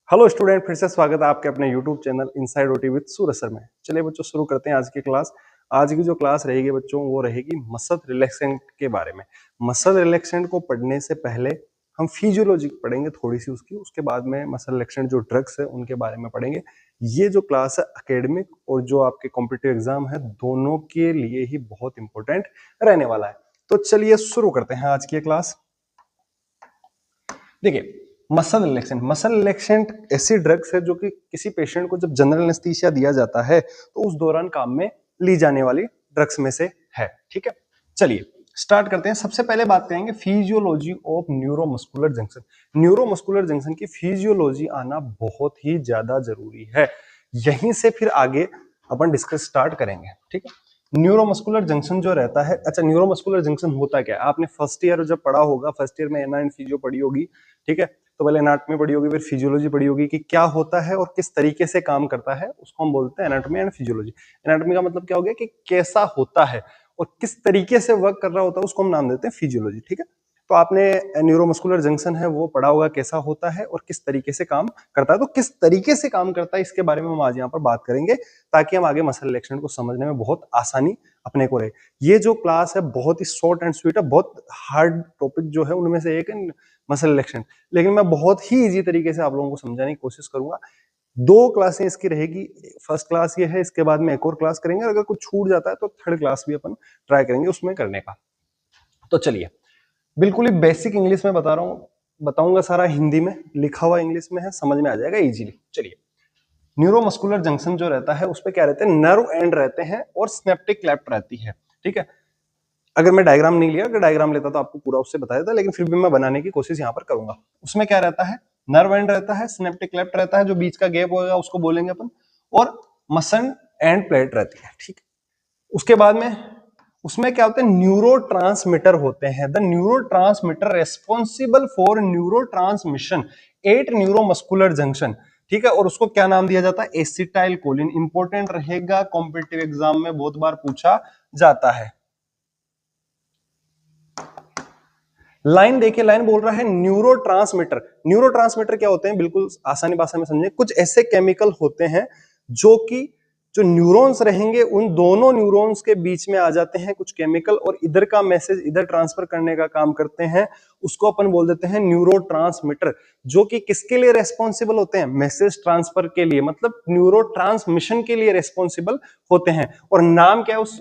Hello student, फिर से स्वागत है आपके अपने YouTube channel inside OT with Suraj sir में। चलिए बच्चों, शुरू करते हैं आज की क्लास। आज की जो क्लास रहेगी बच्चों, वो रहेगी मसल रिलैक्सेंट के बारे में। मसल रिलैक्सेंट को पढ़ने से पहले हम फिजियोलॉजी पढ़ेंगे थोड़ी सी उसकी, उसके बाद में मसल रिलैक्सेंट जो ड्रग्स है उनके बारे में पढ़ेंगे। ये जो क्लास है एकेडमिक और जो आपके कॉम्पिटिटिव एग्जाम है, दोनों के लिए ही बहुत इंपॉर्टेंट रहने वाला है। तो चलिए शुरू करते हैं आज की क्लास। देखिए, मसल रिलैक्सेंट ऐसी ड्रग्स है जो कि किसी पेशेंट को जब जनरल एनेस्थीसिया दिया जाता है तो उस दौरान काम में ली जाने वाली ड्रग्स में से है। ठीक है, चलिए स्टार्ट करते हैं। सबसे पहले बात करेंगे physiology of neuromuscular junction. Neuromuscular junction की फिजियोलॉजी आना बहुत ही ज्यादा जरूरी है। यहीं से फिर आगे अपन डिस्कस स्टार्ट करेंगे। ठीक है, न्यूरोमस्कुलर जंक्शन जो रहता है, अच्छा न्यूरोमस्कुलर जंक्शन होता क्या है? आपने फर्स्ट ईयर जब पढ़ा होगा, फर्स्ट ईयर में एना एंड फिजियो पढ़ी होगी। ठीक है, तो पहले एनाटॉमी पढ़ी होगी, फिर फिजियोलॉजी पढ़ी होगी कि क्या होता है और किस तरीके से काम करता है, उसको हम बोलते हैं एनाटॉमी एंड फिजियोलॉजी। एनाटॉमी का मतलब क्या हो गया कि कैसा होता है और किस तरीके से वर्क कर रहा होता है, उसको हम नाम देते हैं फिजियोलॉजी। ठीक है, तो आपने न्यूरोमस्कुलर जंक्शन है वो पढ़ा होगा, कैसा होता है और किस तरीके से काम करता है। तो किस तरीके से काम करता है इसके बारे में हम आज यहाँ पर बात करेंगे, ताकि हम आगे मसल रिलैक्सेशन को समझने में बहुत आसानी अपने को रहे। ये जो क्लास है बहुत ही शॉर्ट एंड स्वीट है। बहुत हार्ड टॉपिक जो है उनमें से एक है मसल रिलैक्सेशन, लेकिन मैं बहुत ही इजी तरीके से आप लोगों को समझाने की कोशिश करूंगा। दो क्लासें इसकी रहेगी। फर्स्ट क्लास ये है, इसके बाद में एक और क्लास करेंगे। अगर कुछ छूट जाता है तो थर्ड क्लास भी अपन ट्राई करेंगे उसमें करने का। तो चलिए, बिल्कुल ही बेसिक इंग्लिश में बता रहा हूँ, बताऊंगा सारा हिंदी में, लिखा हुआ इंग्लिश में है, समझ में आ जाएगा इजीली। चलिए, न्यूरोमस्कुलर जंक्शन जो रहता है उस पे क्या रहते हैं, नर्व एंड रहते हैं और सिनेप्टिक क्लेफ्ट रहती है। ठीक है, अगर मैं डायग्राम नहीं लिया, अगर डायग्राम लेता तो आपको पूरा उससे बताया था, लेकिन फिर भी मैं बनाने की कोशिश यहाँ पर करूंगा। उसमें क्या रहता है, नर्व एंड रहता है, सिनेप्टिक क्लेफ्ट रहता है, जो बीच का गैप होगा उसको बोलेंगे अपन, और मसल एंड प्लेट रहती है। ठीक है, उसके बाद में उसमें क्या होते हैं, न्यूरोट्रांसमीटर होते हैं। The neurotransmitter responsible for neurotransmission at neuromuscular junction. ठीक है, और उसको क्या नाम दिया जाता है, एसिटाइल कोलिन। इंपॉर्टेंट रहेगा, कॉम्पिटिटिव एग्जाम में बहुत बार पूछा जाता है। लाइन देखिए, लाइन बोल रहा है न्यूरोट्रांसमीटर। न्यूरोट्रांसमीटर क्या होते हैं, बिल्कुल आसानी भाषा में समझे, कुछ ऐसे केमिकल होते हैं जो कि जो न्यूरॉन्स रहेंगे उन दोनों न्यूरॉन्स के बीच में आ जाते हैं कुछ केमिकल, और इधर का मैसेज इधर ट्रांसफर करने का काम करते हैं। उसको अपन बोल देते हैं न्यूरोट्रांसमीटर, जो कि किसके लिए रेस्पॉन्सिबल होते हैं, मैसेज ट्रांसफर के लिए, मतलब न्यूरो ट्रांसमिशन के लिए रेस्पॉन्सिबल होते हैं। और नाम क्या है उस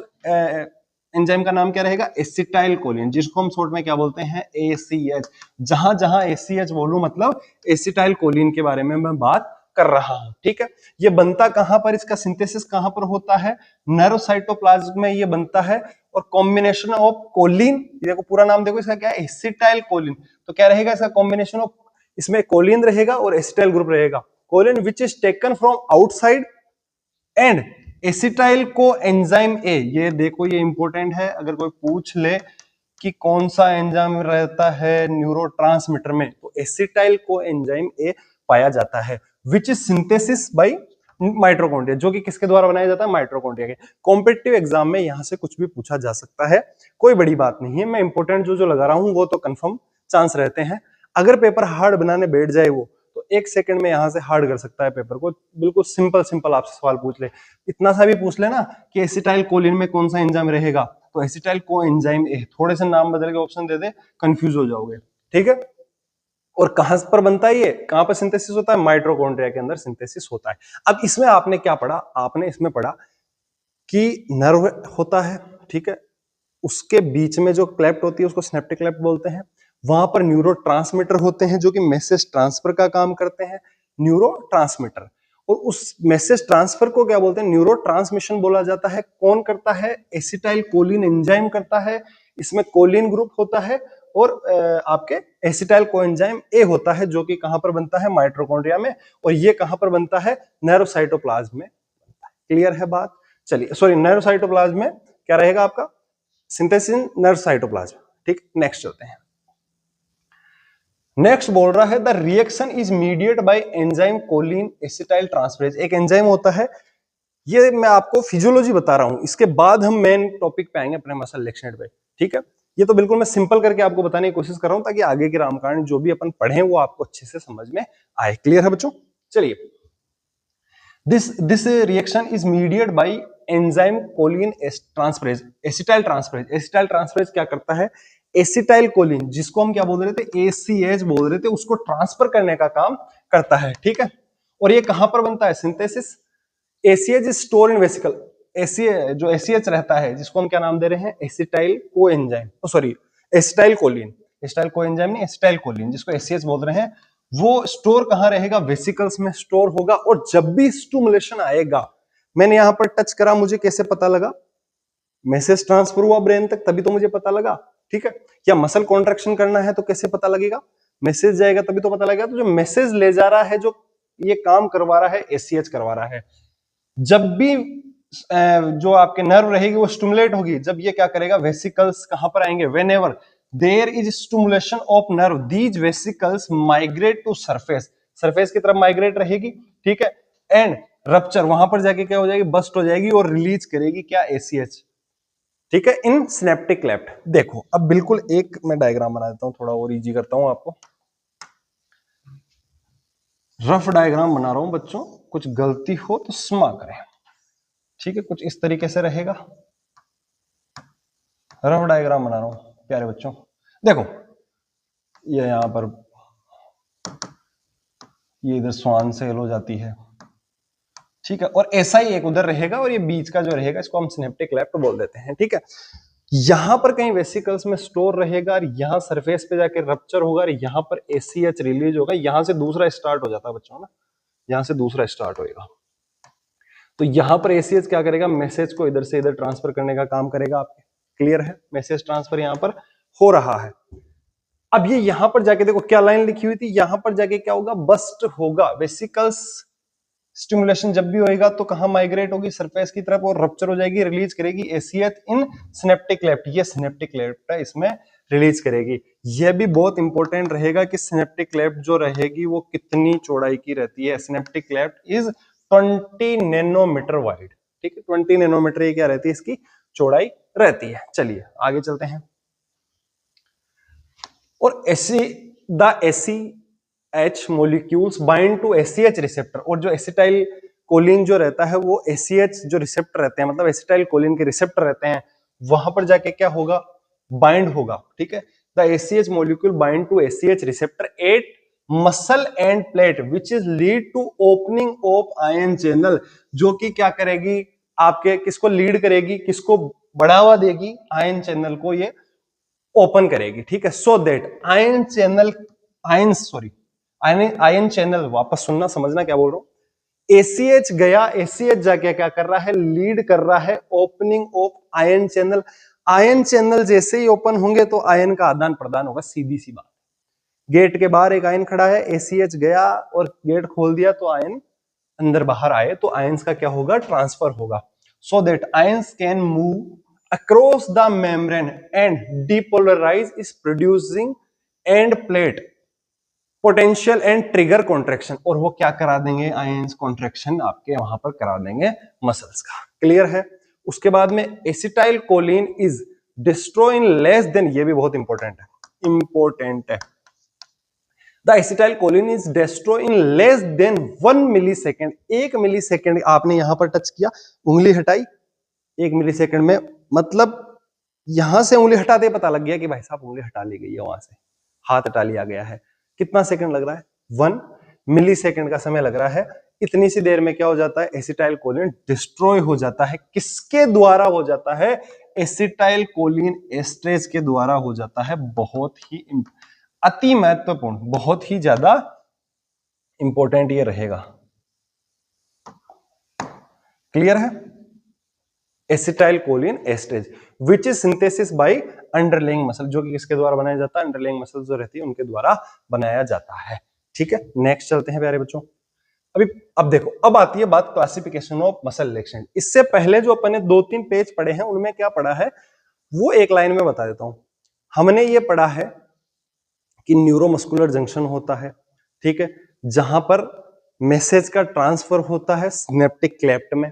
एंजाइम का, नाम क्या रहेगा, एसिटाइल कोलिन, जिसको हम शॉर्ट में क्या बोलते हैं, ACH। जहां जहां ACH बोलूं मतलब एसिटाइल कोलिन के बारे में मैं बात कर रहा हूं। ठीक है, ये बनता कहां पर, इसका सिंथेसिस कहां पर होता है, नर्व साइटोप्लाज्म में ये बनता है। और कॉम्बिनेशन ऑफ कोलिन, देखो पूरा नाम देखो इसका क्या है, एसिटाइल कोलिन। तो क्या रहेगा इसका कॉम्बिनेशन ऑफ, इसमें कोलिन रहेगा और एसिटाइल ग्रुप रहेगा। Choline which is taken from outside and acetyl को एंजाइम ए। ये देखो, ये इंपॉर्टेंट है, अगर कोई पूछ ले कि कौन सा एंजाइम रहता है न्यूरोट्रांसमीटर में, तो एसिटाइल को एंजाइम ए पाया जाता है, which is synthesis by mitochondria, जो कि किसके द्वारा बनाया जाता है, माइटोकॉन्ड्रिया के। कॉम्पिटिटिव एग्जाम में यहां से कुछ भी पूछा जा सकता है, कोई बड़ी बात नहीं है। मैं इंपॉर्टेंट जो जो लगा रहा हूं वो तो कंफर्म चांस रहते हैं। अगर पेपर हार्ड बनाने बैठ जाए वो, तो एक सेकंड में यहां से हार्ड कर सकता है पेपर को। बिल्कुल सिंपल सिंपल आपसे सवाल पूछ ले, इतना सा भी पूछ ले ना कि एसिटाइल कोलिन में कौन सा एंजाइम रहेगा, तो एसिटाइल को एंजाइम ए, थोड़े से नाम बदल के ऑप्शन दे दे, कंफ्यूज हो जाओगे। ठीक है, और कहां पर बनता है ये, कहां पर सिंथेसिस होता है, माइटोकॉन्ड्रिया के अंदर सिंथेसिस होता है। अब इसमें आपने क्या पढ़ा, आपने इसमें पढ़ा कि नर्व होता है, ठीक है, उसके बीच में जो क्लेफ्ट होती है उसको सिनेप्टिक क्लेफ्ट बोलते हैं। वहां पर न्यूरोट्रांसमीटर होते हैं जो कि मैसेज ट्रांसफर का काम करते हैं, न्यूरोट्रांसमीटर। और उस मैसेज ट्रांसफर को क्या बोलते हैं, न्यूरो ट्रांसमिशन बोला जाता है। कौन करता है, एसिटाइल कोलिन एंजाइम करता है। इसमें कोलिन ग्रुप होता है और आपके एसिटाइल कोएंजाइम ए होता है, जो कि कहां पर बनता है, माइटोकॉन्ड्रिया में। और ये कहां पर बनता है, नर्वसाइटोप्लाज्म में बनता है। क्लियर है बात? चलिए, सॉरी, नर्वसाइटोप्लाज्म में क्या रहेगा आपका, सिंथेसिस इन नर्वसाइटोप्लाज्म। ठीक, नेक्स्ट चलते हैं। नेक्स्ट बोल रहा है the reaction is mediate by enzyme choline acetyl transferase. एक एंजाइम होता है, ये मैं आपको फिजियोलॉजी बता रहा हूं, इसके बाद हम मेन टॉपिक पे आएंगे अपने मसल रिलेक्शन पे। ठीक है, ये तो बिल्कुल मैं सिंपल करके आपको बताने की कोशिश कर रहा हूं, ताकि आगे के रामकांड जो भी अपन पढ़े वो आपको अच्छे से समझ में आए। क्लियर है बच्चों? चलिए, this reaction is mediated by enzyme choline transferase, acetyl transferase. Acetyl transferase क्या करता है, एसिटाइल कोलिन, जिसको हम क्या बोल रहे थे, ACH बोल रहे थे, उसको ट्रांसफर करने का काम करता है, ठीक है। और ये कहां पर बनता है, synthesis. ACH is store in vesicle, जो ACH रहता है, जिसको हम क्या नाम दे रहे हैं, एसिटाइल को enzyme, sorry acetyl choline, acetyl को एंजाइम नहीं, एसिटाइल कोलिन, जिसको ACH बोल रहे हैं, वो स्टोर कहां रहेगा, वेसिकल्स में स्टोर होगा। और जब भी स्टिमुलेशन आएगा, मैंने यहां पर टच करा, मुझे कैसे पता लगा, मैसेज ट्रांसफर हुआ ब्रेन तक, तभी तो मुझे पता लगा, ठीक है। या मसल कॉन्ट्रैक्शन करना है तो कैसे पता लगेगा, मैसेज जाएगा तभी तो पता लगेगा। तो जो मैसेज ले जा रहा है, जो ये काम करवा रहा है, ACH करवा रहा है। जब भी जो आपके नर्व रहेगी वो स्टिमुलेट होगी, जब ये क्या करेगा, वेसिकल्स कहां पर आएंगे, whenever there is stimulation of nerve, these vesicles migrate to surface, surface की तरफ माइग्रेट रहेगी, ठीक है। एंड रप्चर, वहां पर जाके क्या हो जाएगी, बस्ट हो जाएगी और रिलीज करेगी क्या, ACH, ठीक है, इन सिनेप्टिक लेफ्ट। देखो अब बिल्कुल एक मैं डायग्राम बना देता हूं, थोड़ा और इजी करता हूं आपको, रफ डायग्राम बना रहा हूं बच्चों, कुछ गलती हो तो क्षमा करें, ठीक है। कुछ इस तरीके से रहेगा, रफ डायग्राम बना रहा हूं प्यारे बच्चों। देखो ये यहां पर, ये इधर स्वान सेल हो जाती है, ठीक है, और ऐसा ही एक उधर रहेगा, और ये बीच का जो रहेगा इसको हम सिनेप्टिक लेफ्ट बोल देते हैं, ठीक है। यहां पर कहीं वेसिकल्स में स्टोर रहेगा, और यहां सरफेस पे जाके रप्चर होगा, और यहां पर ACH रिलीज होगा, यहां से दूसरा स्टार्ट हो जाता है बच्चों ना, यहां से दूसरा स्टार्ट होएगा। तो यहां पर ACH क्या करेगा, मैसेज को इधर से इधर ट्रांसफर करने का काम करेगा आपके, क्लियर है, मैसेज ट्रांसफर यहां पर हो रहा है। अब ये यहां पर जाके देखो क्या लाइन लिखी हुई थी, यहां पर जाके क्या होगा, बस्ट होगा, वेसिकल्स स्टिमुलेशन जब भी होएगा तो कहां माइग्रेट होगी, सरफेस की तरफ, और रप्चर हो जाएगी, रिलीज करेगी ACH इन सिनेप्टिक लेफ्ट, ये सिनेप्टिक लेफ्ट है, इसमें रिलीज करेगी। यह भी बहुत इंपॉर्टेंट रहेगा कि सिनेप्टिक लेफ्ट जो रहेगी वो कितनी चौड़ाई की रहती है, synaptic left is 20 nanometer wide, ठीक है, 20 नैनोमीटर ये क्या रहती है, इसकी चौड़ाई रहती है। चलिए आगे चलते हैं। और ACH molecules bind to ACH receptor, और जो एसिटाइल कोलिन जो रहता है वो ACH जो रिसेप्टर रहते हैं, मतलब एसिटाइल कोलिन के रिसेप्टर रहते हैं, वहां पर जाके क्या होगा, बाइंड होगा, ठीक है। The ACH molecule bind to ACH receptor at muscle end plate which is lead to opening of ion channel, जो कि क्या करेगी, आपके किसको लीड करेगी, किसको बढ़ावा देगी, आयन चैनल को ये ओपन करेगी, ठीक है। So that ion channel, ion channel, वापस सुनना समझना क्या बोल रहा हूं, ACH गया, ACH जाके क्या कर रहा है, लीड कर रहा है opening of ion channel. Ion channel जैसे ही ओपन होंगे तो आयन का आदान प्रदान होगा, सीधी सी बात। गेट के बाहर एक आयन खड़ा है, ACH गया और गेट खोल दिया तो आयन अंदर बाहर आए, तो आयंस का क्या होगा, ट्रांसफर होगा। So that ions can move across the membrane and depolarise is producing end plate potential and trigger contraction, और वो क्या करा देंगे, आयंस कॉन्ट्रैक्शन आपके वहां पर करा देंगे मसल्स का, क्लियर है। उसके बाद में acetyl choline is destroy in less than, ये भी बहुत इंपॉर्टेंट है, the acetyl choline is destroy in less than 1 millisecond, 1 millisecond, आपने यहां पर टच किया, उंगली हटाई, 1 मिलीसेकंड में, मतलब यहां से उंगली हटाते पता लग गया कि भाई साहब उंगली हटा ली गई है, वहां से हाथ हटा लिया गया है। कितना सेकंड लग रहा है, 1 मिलीसेकंड का समय लग रहा है। इतनी सी देर में क्या हो जाता है, एसिटाइल कोलिन डिस्ट्रॉय हो जाता है। किसके द्वारा हो जाता है, एसिटाइल कोलिन एस्ट्रेज के द्वारा हो जाता है। बहुत ही अति महत्वपूर्ण, बहुत ही ज्यादा इंपॉर्टेंट ये रहेगा, क्लियर है। Acetyl choline esterase which is synthesis by underlying muscle, जो कि किसके द्वारा बनाया जाता है, अंडरलेइंग मसल जो रहती है उनके द्वारा बनाया जाता है, ठीक है। नेक्स्ट चलते हैं प्यारे बच्चों। अब देखो, अब आती है बात क्लासिफिकेशन ऑफ मसल रिलैक्सेशन। इससे पहले जो अपन ने 2-3 पेज पढ़े हैं उनमें क्या पढ़ा है वो एक लाइन में बता देता हूं। हमने ये पढ़ा है कि न्यूरोमस्कुलर जंक्शन होता है, ठीक है, जहां पर मैसेज का ट्रांसफर होता है सिनेप्टिक क्लेफ्ट में,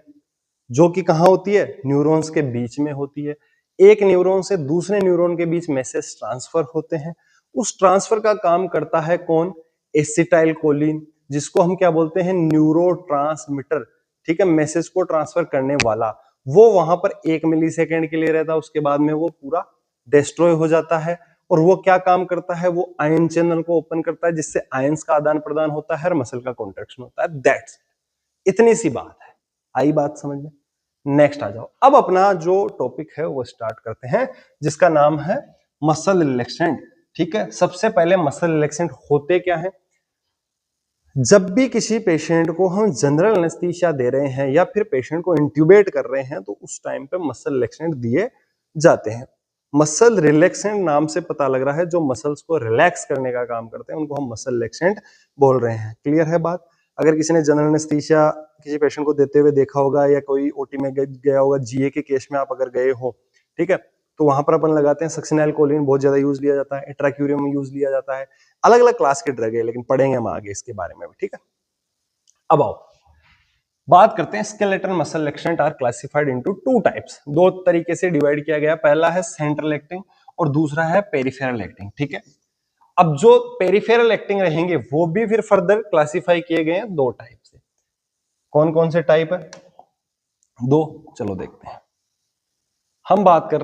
जो कि कहां होती है, न्यूरॉन्स के बीच में होती है। एक न्यूरॉन से दूसरे न्यूरॉन के बीच मैसेज ट्रांसफर होते हैं। उस ट्रांसफर का काम करता है कौन, एसिटाइल कोलिन, जिसको हम क्या बोलते हैं, न्यूरोट्रांसमीटर, ठीक है, मैसेज को ट्रांसफर करने वाला, वो वहां पर 1 मिली सेकेंड के लिए रहता है, उसके बाद में वो पूरा डिस्ट्रॉय हो जाता है। और वो क्या काम करता है, वो आयन चैनल को ओपन करता है, जिससे आयंस का आदान प्रदान होता है और मसल का कॉन्ट्रैक्शन होता है। दैट्स इतनी सी बात है। आई बात समझ में? नेक्स्ट आ जाओ, अब अपना जो टॉपिक है वो स्टार्ट करते हैं, जिसका नाम है मसल रिलैक्सेंट। ठीक है, सबसे पहले मसल रिलैक्सेंट होते क्या है? जब भी किसी पेशेंट को हम जनरल एनेस्थीसिया दे रहे हैं या फिर पेशेंट को इंट्यूबेट कर रहे हैं, तो उस टाइम पे मसल रिलैक्सेंट दिए जाते हैं। मसल रिलैक्सेंट नाम से पता लग रहा है, जो मसल्स को रिलैक्स करने का काम करते हैं उनको हम मसल रिलैक्सेंट बोल रहे हैं। क्लियर है बात? अगर किसी ने जनरल एनेस्थीसिया किसी पेशेंट को देते हुए देखा होगा या कोई ओटी में गया होगा, जीए के केस में आप अगर गए हो, ठीक है, तो वहां पर अपन लगाते हैं सक्सिनेलकोलिन, बहुत ज्यादा यूज लिया जाता है, एट्राक्यूरियम यूज लिया जाता है, अलग अलग क्लास के ड्रग है, लेकिन पढ़ेंगे हम आगे इसके बारे में भी। ठीक है, अब आओ बात करते हैं। Skeletal muscle relaxant are classified into 2 types, 2 तरीके से डिवाइड किया गया। पहला है सेंट्रल एक्टिंग और दूसरा है पेरिफेरल एक्टिंग। ठीक है, अब जो पेरिफेरल एक्टिंग रहेंगे वो भी फिर फर्दर क्लासिफाई किए गए हैं 2 टाइप से। कौन कौन से टाइप है? 2, चलो देखते हैं। हम बात कर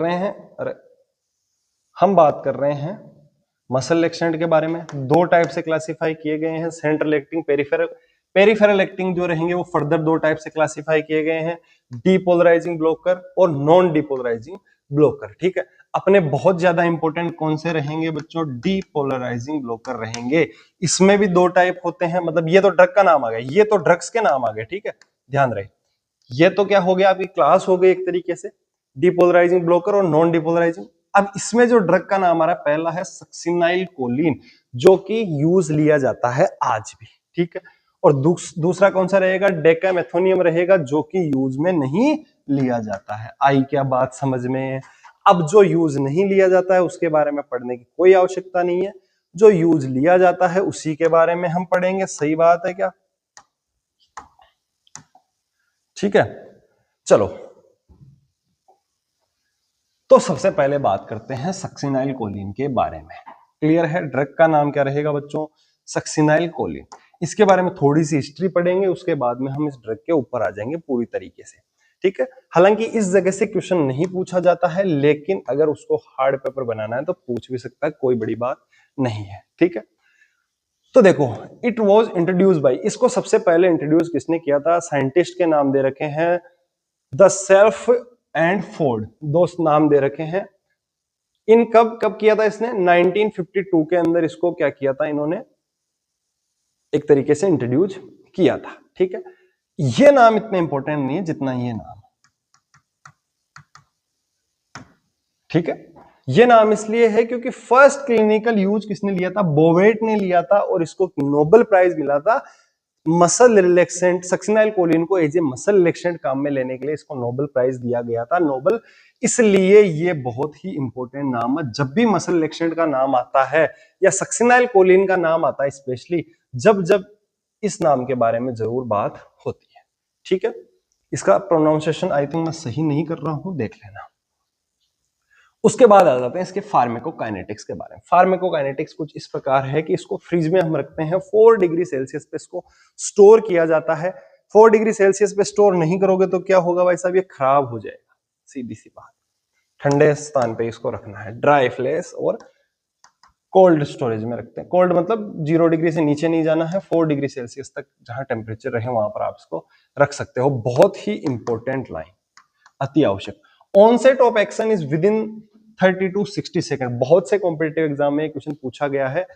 रहे हैं मसल रिलैक्सेंट के बारे में। 2 टाइप से क्लासिफाई किए गए हैं, central acting, peripheral. Peripheral acting जो रहेंगे वो फर्दर 2 टाइप से क्लासिफाई किए गए हैं, डीपोलराइजिंग ब्लॉकर और नॉन डीपोलराइजिंग ब्लॉकर। ठीक है, अपने बहुत ज्यादा इंपॉर्टेंट कौन से रहेंगे बच्चों? डीपोलराइजिंग ब्लॉकर रहेंगे। इसमें भी 2 टाइप होते हैं, मतलब ये तो ड्रग का नाम आ गया, ये तो ड्रग्स के नाम आ गए। ठीक है, ध्यान रहे, ये तो क्या हो गया, आपकी क्लास हो गई एक तरीके से, डीपोलराइजिंग ब्लॉकर और नॉन डीपोलराइजिंग। अब इसमें जो ड्रग का नाम आ रहा है, पहला है सक्सिनाइलकोलिन, जो कि यूज लिया जाता है आज भी। ठीक है, और दूसरा कौन सा रहेगा? डेकामेथोनियम रहेगा, जो कि यूज में नहीं लिया जाता है। आई क्या बात समझ में? अब जो यूज नहीं लिया जाता है उसके बारे में पढ़ने की कोई आवश्यकता नहीं है, जो यूज लिया जाता है उसी के बारे में हम पढ़ेंगे। सही बात है क्या? ठीक है, चलो तो सबसे पहले बात करते हैं सक्सिनाइलकोलिन के बारे में। क्लियर है? ड्रग का नाम क्या रहेगा बच्चों? सक्सिनाइलकोलिन। इसके बारे में थोड़ी सी हिस्ट्री पढ़ेंगे, उसके बाद में हम इस ड्रग के ऊपर आ जाएंगे पूरी तरीके से। ठीक है, हालांकि इस जगह से क्वेश्चन नहीं पूछा जाता है, लेकिन अगर उसको हार्ड पेपर बनाना है तो पूछ भी सकता है, कोई बड़ी बात नहीं है। ठीक है, तो देखो, इट वॉज इंट्रोड्यूस बाई, इसको सबसे पहले इंट्रोड्यूस किसने किया था? साइंटिस्ट के नाम दे रखे हैं द सेल्फ एंड फोर्ड, 2 नाम दे रखे हैं। इन कब कब किया था इसने? 1952 के अंदर इसको क्या किया था इन्होंने, एक तरीके से इंट्रोड्यूस किया था। ठीक है, ये नाम इतने इंपॉर्टेंट नहीं है जितना ये नाम। ठीक है, ये नाम इसलिए है क्योंकि फर्स्ट क्लिनिकल यूज किसने लिया था? बोवेट ने लिया था, और इसको नोबेल प्राइज मिला था मसल रिलैक्सेंट, सक्सिनाइलकोलिन को एज ए मसल रिलैक्सेंट काम में लेने के लिए इसको नोबेल प्राइज दिया गया था। नोबेल इसलिए ये बहुत ही इंपॉर्टेंट नाम है। जब भी मसल रिलैक्सेंट का नाम आता है या सक्सिनाइलकोलिन का नाम आता है, स्पेशली जब जब इस नाम के बारे में जरूर बात होती है। ठीक है, इसका प्रोनाउंसिएशन आई थिंक मैं सही नहीं कर रहा हूं, देख लेना। उसके बाद आ जाते हैं इसके फार्मेकोकाइनेटिक्स के बारे में। फार्मेकोकाइनेटिक्स कुछ इस प्रकार है कि इसको फ्रिज में हम रखते हैं, 4 डिग्री सेल्सियस पे इसको स्टोर किया जाता है। 4 डिग्री सेल्सियस पे स्टोर नहीं करोगे तो क्या होगा भाई साहब? ये खराब हो जाएगा, सीधी सी बात। ठंडे स्थान पे इसको रखना है, ड्राई फ्लेस और कोल्ड स्टोरेज में रखते हैं। कोल्ड मतलब 0 डिग्री से नीचे नहीं जाना है, 4 डिग्री सेल्सियस तक जहां टेम्परेचर रहे वहां पर आप इसको रख सकते हो। बहुत ही इंपॉर्टेंट लाइन, अति आवश्यक। Onset of action is within 30 to 60 second. बहुत से कॉम्पिटिटिव एग्जाम में क्वेश्चन पूछा गया है।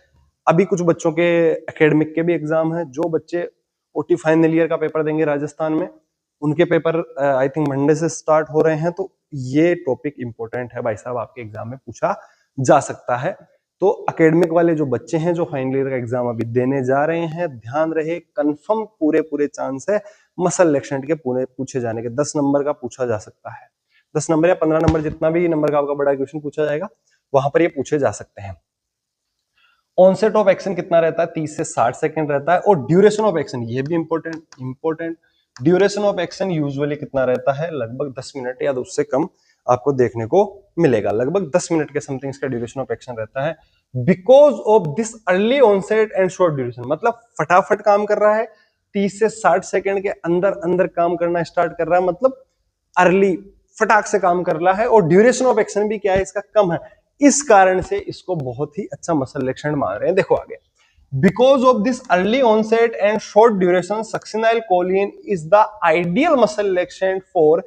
अभी कुछ बच्चों के एकेडमिक के भी एग्जाम है, जो बच्चे ओटी फाइनल ईयर का पेपर देंगे राजस्थान में, उनके पेपर आई थिंक मंडे से स्टार्ट हो रहे हैं। तो ये टॉपिक इंपॉर्टेंट है भाई साहब, आपके एग्जाम में पूछा जा सकता है। तो एकेडमिक वाले जो बच्चे हैं जो फाइनल ईयर का एग्जाम अभी देने जा रहे हैं, ध्यान रहे, कंफर्म पूरे चांस है मसल रिलैक्सेंट के पूछे जाने के। 10 नंबर का पूछा जा सकता है, 10 नंबर या 15 नंबर, जितना भी नंबर का आपका बड़ा क्वेश्चन पूछा जाएगा वहां पर ये पूछे जा सकते हैं। ऑनसेट ऑफ एक्शन कितना रहता है? 30 से 60 सेकंड रहता है। और ड्यूरेशन ऑफ एक्शन, ये भी important, duration of action usually कितना रहता है? लगभग 10 मिनट या उससे कम आपको देखने को मिलेगा। लगभग 10 मिनट के समथिंग इसका ड्यूरेशन ऑफ एक्शन रहता है। Because of this early onset and short duration, मतलब फटाफट काम कर रहा है, 30 से 60 सेकंड के अंदर अंदर काम करना स्टार्ट कर रहा है, मतलब अर्ली फटाक से काम कर रहा है, और ड्यूरेशन ऑफ एक्शन भी क्या है इसका, कम है। इस कारण से इसको बहुत ही अच्छा मसल रिलैक्सेंट मान रहे हैं। देखो आगे, because of this early onset and short duration succinyl choline is the ideal muscle relaxant for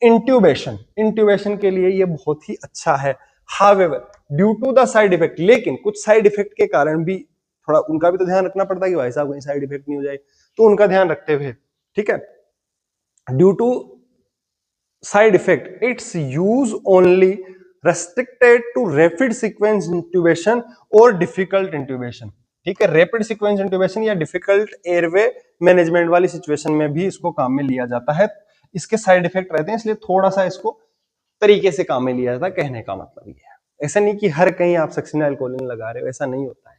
intubation, intubation के लिए ये बहुत ही अच्छा है। However due to the side effect, लेकिन कुछ साइड इफेक्ट के कारण भी थोड़ा उनका भी तो ध्यान रखना पड़ता है कि भाई साहब कहीं साइड इफेक्ट नहीं हो जाए, तो उनका ध्यान रखते हुए, ठीक है, due to side effect its use only restricted to rapid sequence intubation और डिफिकल्ट इंट्यूबेशन, ठीक है, रैपिड सीक्वेंस इंट्यूबेशन या डिफिकल्ट एयरवे मैनेजमेंट वाली सिचुएशन में भी इसको काम में लिया जाता है। इसके साइड इफेक्ट रहते हैं, इसलिए थोड़ा सा इसको तरीके से काम में लिया जाता है, कहने का मतलब ये है। ऐसा नहीं कि हर कहीं आप सक्सिनाइल कोलिन लगा रहे हो, ऐसा नहीं होता है,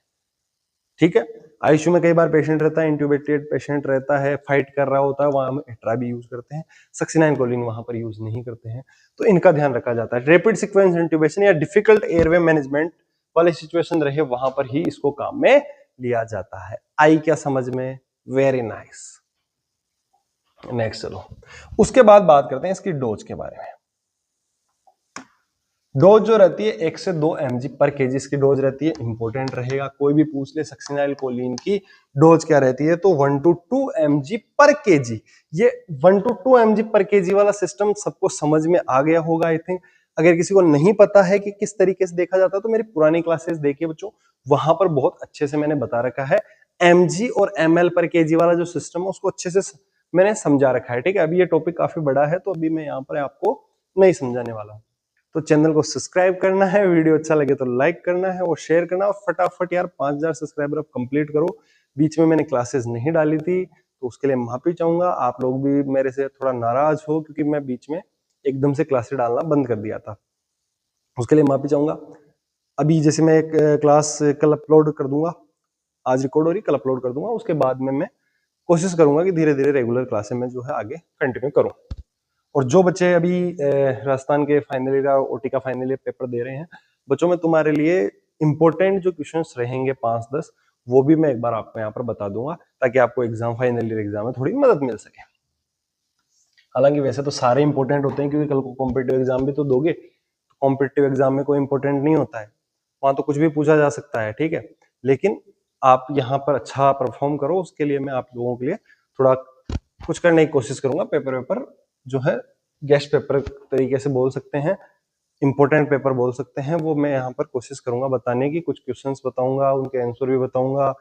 ठीक है। आईसीयू में कई बार पेशेंट रहता है, इंट्यूबेटेड पेशेंट रहता है, फाइट कर रहा होता है, वहां हम एट्रा भी यूज करते हैं, सक्सिनाइल कोलिन वहां पर यूज नहीं करते हैं, तो इनका ध्यान रखा जाता है। रैपिड सीक्वेंस इंट्यूबेशन या डिफिकल्ट एयरवे मैनेजमेंट वाली सिचुएशन रहे, वहां पर ही इसको काम में लिया जाता है। आई क्या समझ में? Very nice. नेक्स्ट चलो, उसके बाद बात करते हैं इसकी डोज के बारे में। डोज जो रहती है 1 से 2 mg पर केजी इसकी डोज रहती है, इंपॉर्टेंट रहेगा, कोई भी पूछ ले सक्सिनाइल कोलिन की डोज क्या रहती है, तो 1 to 2 mg पर केजी। ये 1 to 2 mg पर केजी वाला सिस्टम सबको समझ में आ गया होगा आई थिंक। अगर किसी को नहीं पता है कि किस तरीके से देखा जाता है, तो मेरी पुरानी क्लासेस देखिए बच्चों, वहां पर बहुत अच्छे से मैंने बता रखा है। mg और ml पर केजी वाला जो सिस्टम है उसको अच्छे से मैंने समझा रखा है, ठीक है। अभी ये टॉपिक काफी बड़ा है, तो अभी मैं यहाँ पर आपको नहीं समझाने वाला हूँ। तो चैनल को सब्सक्राइब करना है, वीडियो अच्छा लगे तो लाइक करना है और शेयर करना, और फटाफट यार 5000 सब्सक्राइबर अब कंप्लीट करो। बीच में मैंने क्लासेस नहीं डाली थी, तो उसके लिए माफी चाहूंगा। आप लोग भी मेरे से थोड़ा नाराज हो, क्योंकि मैं बीच में एकदम से क्लासेस डालना बंद कर दिया था, उसके लिए माफी चाहूंगा। अभी जैसे मैं एक क्लास कल अपलोड कर दूंगा, आज रिकॉर्ड हो रही, कल अपलोड कर दूंगा, उसके बाद में मैं कोशिश करूंगा कि धीरे धीरे रेगुलर क्लासेस में जो है आगे कंटिन्यू करूं। और जो बच्चे अभी राजस्थान के फाइनल ईयर ओटी का फाइनल ईयर पेपर दे रहे हैं, बच्चों में तुम्हारे लिए इंपॉर्टेंट जो क्वेश्चंस रहेंगे 5-10, वो भी मैं एक बार आपको यहाँ पर बता दूंगा, ताकि आपको एग्जाम फाइनल ईयर एग्जाम में थोड़ी मदद मिल सके। हालांकि वैसे तो सारे इंपॉर्टेंट होते हैं, क्योंकि कल को कॉम्पिटिटिव एग्जाम भी तो दोगे, तो कॉम्पिटिटिव एग्जाम में कोई इंपॉर्टेंट नहीं होता है, वहां तो कुछ भी पूछा जा सकता है, ठीक है। लेकिन आप यहाँ पर अच्छा परफॉर्म करो, उसके लिए मैं आप लोगों के लिए थोड़ा कुछ करने की कोशिश करूंगा। पेपर जो है गेस्ट पेपर तरीके से बोल सकते हैं, इंपॉर्टेंट पेपर बोल सकते हैं, वो मैं यहाँ पर कोशिश करूंगा बताने की। कुछ क्वेश्चंस बताऊंगा, उनके आंसर भी बताऊंगा।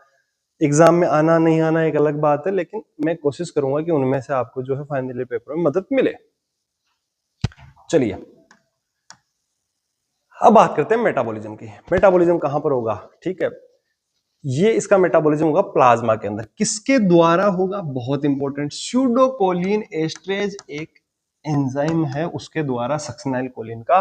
एग्जाम में आना नहीं आना एक अलग बात है, लेकिन मैं कोशिश करूंगा कि उनमें से आपको जो है फाइनली पेपर में मदद मिले। चलिए अब बात करते हैं मेटाबॉलिज्म की। मेटाबॉलिज्म कहां पर होगा, ठीक है। ये इसका मेटाबॉलिज्म होगा प्लाज्मा के अंदर। किसके द्वारा होगा, बहुत इंपॉर्टेंट, स्यूडोकोलिन एस्ट्रेज एक एंजाइम है, उसके द्वारा सक्सिनाइल कोलिन का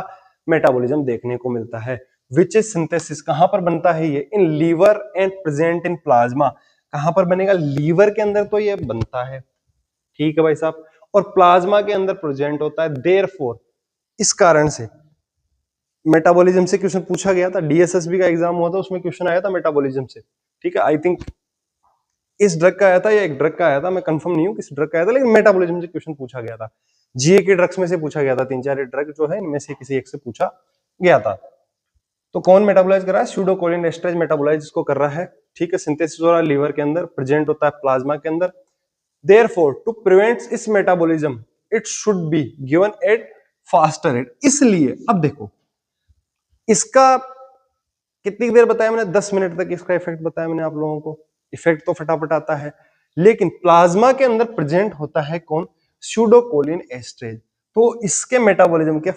मेटाबॉलिज्म देखने को मिलता है। विच इज सिंथेसिस, कहां पर बनता है ये, in liver and present in plasma. कहां पर बनेगा, लीवर के अंदर तो ये बनता है, ठीक है भाई साहब, और प्लाज्मा के अंदर प्रेजेंट होता है। देयरफॉर इस कारण से मेटाबॉलिज्म से क्वेश्चन पूछा गया था, डीएसएसबी का एग्जाम हुआ था, उसमें क्वेश्चन आया था मेटाबॉलिज्म से, ठीक है। आई थिंक इस ड्रग का आया था या एक ड्रग का आया था, मैं कंफर्म नहीं हूं किस ड्रग का आया था, लेकिन मेटाबॉलिज्म से क्वेश्चन पूछा गया था। जीए के ड्रग्स में से पूछा गया था, 3-4 ड्रग जो है इनमें से किसी एक से पूछा गया था। तो कौन मेटाबोलाइज कर रहा है, स्यूडोकोलिन एस्ट्रेज मेटाबोलाइज इसको कर रहा है, ठीक है। सिंथेसिस हो रहा है लीवर के अंदर, प्रेजेंट होता है प्लाज्मा के अंदर। देयरफॉर टू प्रिवेंट इस metabolism it should be given at faster rate. इसलिए अब देखो इसका कितनी देर बताया मैंने, 10 मिनट तक इसका इफेक्ट बताया मैंने आप लोगों को। इफेक्ट तो फटाफट आता है, लेकिन प्लाज्मा के अंदर प्रेजेंट होता है कौन, स्यूडोकोलिन एस्ट्रेज, तो इसके मेटाबॉलिज्म के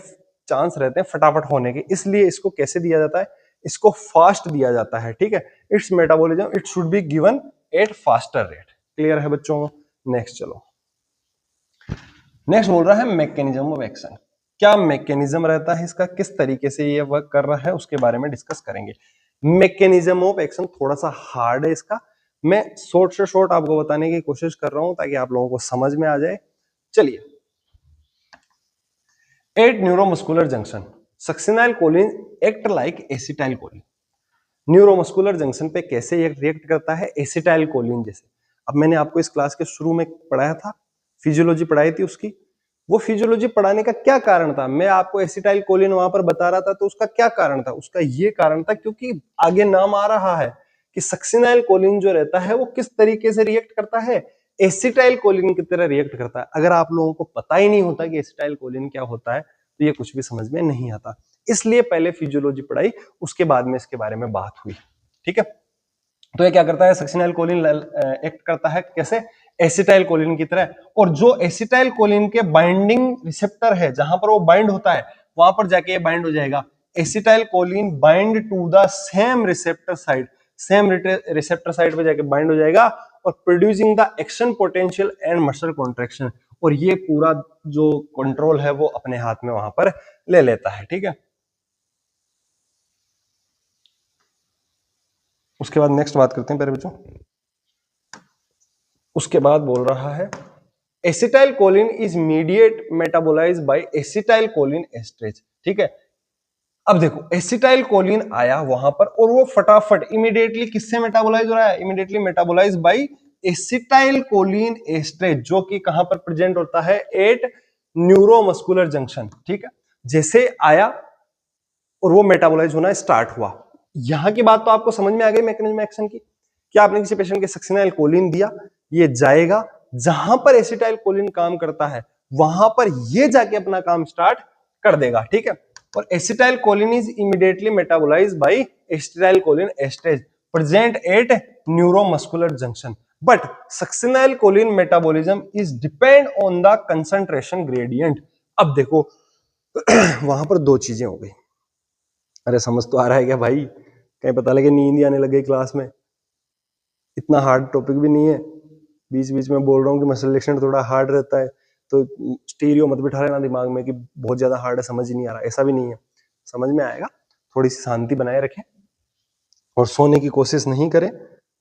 चांस रहते हैं फटाफट होने के। इसलिए इसको कैसे दिया जाता है, इसको फास्ट दिया जाता है, ठीक है। It's metabolism it should be given at faster rate. Clear है बच्चों। नेक्स्ट चलो, नेक्स्ट बोल रहा है मैकेनिज्म ऑफ एक्शन। क्या मैकेनिज्म रहता है इसका, किस तरीके से ये वर्क कर रहा है, उसके बारे में डिस्कस करेंगे। मैकेनिज्म ऑफ एक्शन थोड़ा सा हार्ड है इसका, मैं शॉर्ट से शॉर्ट आपको बताने की कोशिश कर रहा हूं ताकि आप लोगों को समझ में आ जाए। चलिए, at neuromuscular junction succinyl choline act like acetyl choline. Neuromuscular junction पे कैसे ये रिएक्ट करता है, एसिटाइल कोलिन जैसे। अब मैंने आपको इस क्लास के शुरू में पढ़ाया था, फिजियोलॉजी पढ़ाई थी उसकी, वो फिजियोलॉजी पढ़ाने का क्या कारण था, मैं आपको एसिटाइल कोलिन वहां पर बता रहा था, तो उसका क्या कारण था, उसका ये कारण था क्योंकि आगे नाम आ रहा है कि सक्सिनाइल कोलिन जो रहता है वो किस तरीके से रिएक्ट करता है, एसिटाइल कोलिन की तरह रिएक्ट करता है। अगर आप लोगों को पता ही नहीं होता कि एसिटाइल कोलिन क्या होता है तो ये कुछ भी समझ में नहीं आता, इसलिए पहले फिजियोलॉजी पढ़ाई, उसके बाद में इसके बारे में बात हुई। ठीक है, तो ये क्या करता है, सक्सिनाइल कोलिन एक्ट करता है कैसे, एसिटाइल कोलिन की तरह, और जो एसिटाइल कोलिन के बाइंडिंग रिसेप्टर है जहां पर वो बाइंड होता है वहां पर जाके ये बाइंड हो जाएगा। Acetyl choline bind to the same receptor side, same receptor side पे जाके बाइंड हो जाएगा और producing the action potential and muscle contraction, और ये पूरा जो कंट्रोल है वो अपने हाथ में वहां पर ले लेता है। ठीक है, उसके बाद नेक्स्ट बात करते हैं प्यारे बच्चों। उसके बाद बोल रहा है acetyl choline is mediate metabolize by acetyl choline esterase. ठीक है, अब देखो एसिटाइल कोलिन आया वहां पर और वो फटाफट इमीडिएटली किससे मेटाबोलाइज हो रहा है, immediately metabolize by acetyl choline esterase, जो कि कहां पर प्रेजेंट होता है, एट न्यूरोमस्कुलर जंक्शन। ठीक है, जैसे आया और वो मेटाबोलाइज होना स्टार्ट हुआ, यहां की बात तो आपको समझ में आ गई मैकेनिज्म एक्शन की, कि आपने किसी पेशेंट के सक्सिनाइल कोलिन दिया, ये जाएगा जहां पर एसिटाइल कोलिन काम करता है वहां पर ये जाके अपना काम स्टार्ट कर देगा। ठीक है, और acetyl choline is immediately metabolize by acetyl choline esterase present at neuromuscular junction, but succinyl choline metabolism is depend on the concentration gradient. अब देखो वहां पर दो चीजें हो गई, अरे समझ तो आ रहा है क्या भाई, कहीं पता लगे नींद ही आने लग गई क्लास में, इतना हार्ड टॉपिक भी नहीं है, बीच बीच में बोल रहा हूँ कि मसल रिलेक्शन थोड़ा हार्ड रहता है, तो स्टीरियो मत बिठा लेना दिमाग में कि बहुत ज्यादा हार्ड है समझ ही नहीं आ रहा, ऐसा भी नहीं है, समझ में आएगा। थोड़ी सी शांति बनाए रखें और सोने की कोशिश नहीं करें,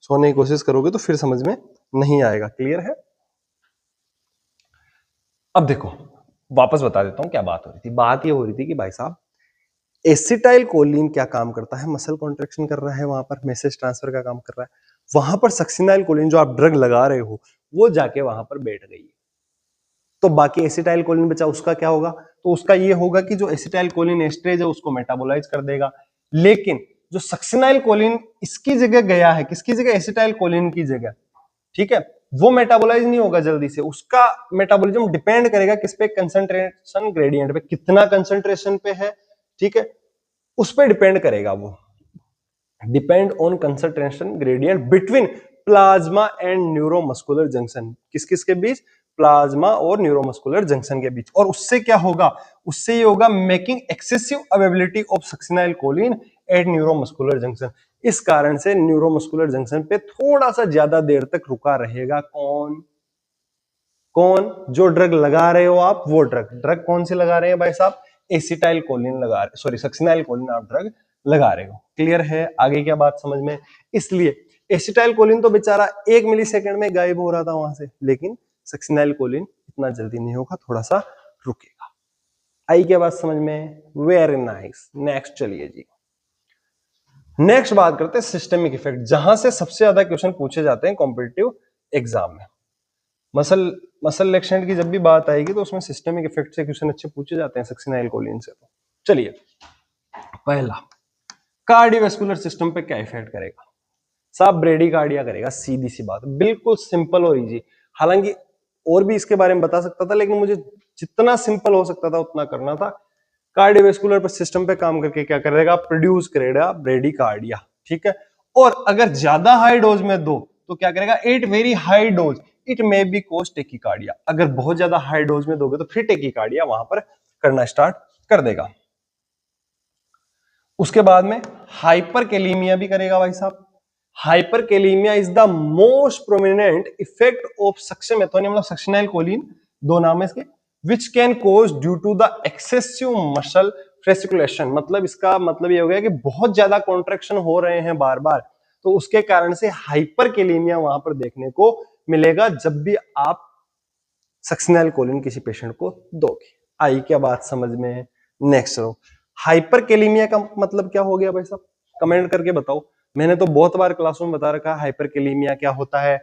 सोने की कोशिश करोगे तो फिर समझ में नहीं आएगा। क्लियर है? अब देखो वापस बता देता हूं क्या बात हो रही थी, बात ये हो रही थी कि भाई साहब एसिटाइल कोलिन क्या काम करता है, मसल कॉन्ट्रैक्शन कर रहा है, वहां पर मैसेज ट्रांसफर का काम कर रहा है, वहां पर सक्सिनाइल कोलिन जो आप ड्रग लगा रहे हो वो जाके वहां पर बैठ गई, तो बाकी एसिटाइल कोलिन बचा, उसका क्या होगा, तो उसका ये होगा कि जो एसिटाइल कोलिन एस्ट्रेज है उसको मेटाबोलाइज कर देगा, लेकिन जो सक्सिनाइल कोलिन इसकी जगह गया है, किसकी जगह, एसिटाइल कोलिन की जगह, ठीक है, वो मेटाबोलाइज नहीं होगा जल्दी से, उसका मेटाबॉलिज्म डिपेंड करेगा किस पे, कंसंट्रेशन ग्रेडियंट पे, कितना कंसंट्रेशन पे है, ठीक है, उस पर डिपेंड करेगा वो, depend on concentration gradient between plasma and neuromuscular junction, किस किस के बीच, प्लाज्मा और न्यूरोमस्कुलर जंक्शन के बीच, और उससे क्या होगा, उससे ये होगा making excessive availability of succinylcholine at neuromuscular junction, इस कारण से न्यूरोमस्कुलर जंक्शन पे थोड़ा सा ज्यादा देर तक रुका रहेगा। कौन कौन, जो ड्रग लगा रहे हो आप, वो ड्रग कौन सी लगा रहे हैं भाई साहब, एसिटाइल कोलिन लगा रहे, सॉरी सक्सिनाइल कोलिन आप ड्रग लगा रहे हो। क्लियर है? आगे क्या बात समझ में? इसलिए एसिटाइल कोलिन तो बेचारा 1 मिलीसेकंड में गायब हो रहा था वहां से, लेकिन सक्सिनाइल कोलिन इतना जल्दी नहीं होगा, थोड़ा सा रुकेगा। आई क्या बात समझ में? Very nice. नेक्स्ट चलिए जी, नेक्स्ट बात करते हैं सिस्टमिक इफेक्ट, जहां से सबसे ज्यादा क्वेश्चन पूछे जाते हैं कॉम्पिटिटिव एग्जाम में। मसल रिलेक्शन की जब भी बात आएगी तो उसमें सिस्टमिक इफेक्ट से क्वेश्चन अच्छे पूछे जाते हैं सक्सिनाइल कोलिन से। तो चलिए, पहला, कार्डियोवैस्कुलर सिस्टम पे क्या इफेक्ट करेगा साहब, ब्रेडिकार्डिया करेगा, सीधी सी बात, बिल्कुल सिंपल और इजी। हालांकि और भी इसके बारे में बता सकता था, लेकिन मुझे जितना सिंपल हो सकता था उतना करना था। कार्डियोवैस्कुलर पर सिस्टम पे काम करके क्या करेगा, प्रोड्यूस करेगा ब्रेडिकार्डिया, ठीक है। और अगर ज्यादा हाई डोज में दो तो क्या करेगा, at very high dose it may be cause tachycardia, अगर बहुत ज्यादा हाई डोज में दोगे तो फिर टेकिकार्डिया वहां पर करना स्टार्ट कर देगा। उसके बाद में हाइपरकेलेमिया भी करेगा भाई साहब। Hyperkalemia is the most prominent effect of suxamethonium, मतलब सक्सिनाइल कोलिन, दो नाम है इसके, which can cause due to the excessive muscle fasciculation, मतलब इसका मतलब ये हो गया कि बहुत ज्यादा कॉन्ट्रैक्शन हो रहे हैं बार बार, तो उसके कारण से हाइपरकेलेमिया वहां पर देखने को मिलेगा जब भी आप सक्सिनाइल कोलिन किसी पेशेंट को दोगे। आई क्या बात समझ में? नेक्स्ट, हाइपरकेलेमिया का मतलब क्या हो गया भाई साहब, कमेंट करके बताओ। मैंने तो बहुत बार क्लासों में बता रखा है हाइपरकेलेमिया क्या होता है,